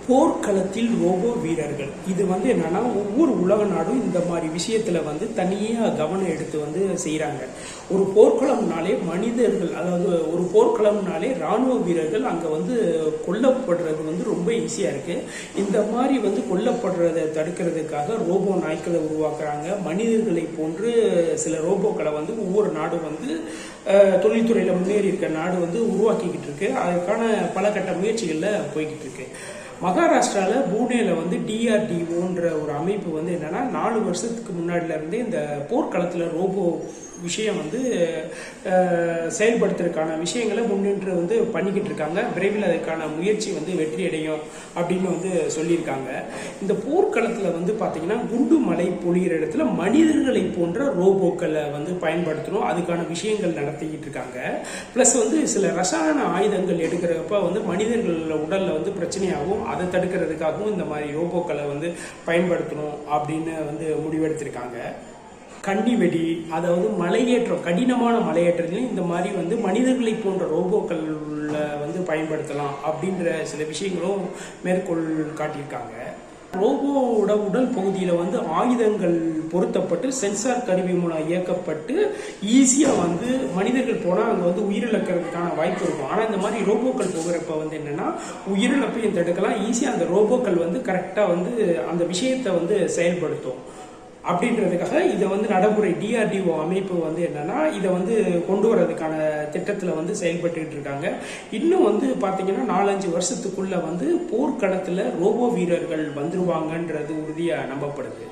போர்க்களத்தில் ரோபோ வீரர்கள் இது என்னன்னா ஒவ்வொரு உலக நாடும் இந்த மாதிரி விஷயத்துல தனியாக கவனம் எடுத்து செய்யறாங்க. ஒரு போர்க்களம்னாலே மனிதர்கள், அதாவது ஒரு போர்க்களம்னாலே ராணுவ வீரர்கள் அங்க கொல்லப்படுறது ரொம்ப ஈஸியா இருக்கு. இந்த மாதிரி கொல்லப்படுறதை தடுக்கிறதுக்காக ரோபோ நாய்க்களை உருவாக்குறாங்க. மனிதர்களை போன்று சில ரோபோக்களை ஒவ்வொரு நாடும் தொழில்துறையில முன்னேறி இருக்க நாடு உருவாக்கிக்கிட்டு இருக்கு. அதுக்கான பல கட்ட முயற்சிகள்ல போய்கிட்டு இருக்கு. மகாராஷ்டிரால பூனேல டிஆர்டிஓன்ற ஒரு அமைப்பு என்னன்னா 4 வருஷத்துக்கு முன்னாடில இருந்தே இந்த போர்க்களத்துல ரோபோ விஷயம் செயல்படுத்துறதுக்கான விஷயங்களை முன்னின்று பண்ணிக்கிட்டு இருக்காங்க. விரைவில் அதுக்கான முயற்சி வெற்றி அடையும் அப்படின்னு சொல்லியிருக்காங்க. இந்த போர்க்களத்துல பாத்தீங்கன்னா குண்டு மலை பொழிகிற இடத்துல மனிதர்களை போன்ற ரோபோக்களை பயன்படுத்தணும், அதுக்கான விஷயங்கள் நடத்திக்கிட்டு இருக்காங்க. பிளஸ் சில ரசாயன ஆயுதங்கள் எடுக்கிறப்ப மனிதர்கள் உடல்ல பிரச்சனையாகும், அதை தடுக்கிறதுக்காகவும் இந்த மாதிரி ரோபோக்களை பயன்படுத்தணும் அப்படின்னு முடிவெடுத்திருக்காங்க. கன்னிவெடி, அதாவது மலையேற்றம், கடினமான மலையேற்றத்திலையும் இந்த மாதிரி மனிதர்களை போன்ற ரோபோக்கள் பயன்படுத்தலாம் அப்படின்ற சில விஷயங்களும் மேற்கோள் காட்டியிருக்காங்க. ரோபோவோட உடல் பகுதியில ஆயுதங்கள் பொருத்தப்பட்டு சென்சார் கருவி மூலம் இயக்கப்பட்டு ஈஸியா மனிதர்கள் போனா அங்க உயிரிழக்கிறதுக்கான வாய்ப்பு இருக்கும். ஆனா இந்த மாதிரி ரோபோக்கள் போகிறப்ப என்னன்னா உயிரிழப்பையும் தடுக்கலாம். ஈஸியா அந்த ரோபோக்கள் கரெக்டா அந்த விஷயத்தை செயல்படுத்தும். அப்படின்றதுக்காக இதை நடைமுறை டிஆர்டிஓ அமைப்பு என்னன்னா இதை கொண்டு வரதுக்கான திட்டத்துல செயல்பட்டு இருக்காங்க. இன்னும் பாத்தீங்கன்னா 4-5 வருஷத்துக்குள்ள போர்க்களத்துல ரோபோ வீரர்கள் வந்துருவாங்கன்றது உறுதியா நம்பப்படுது.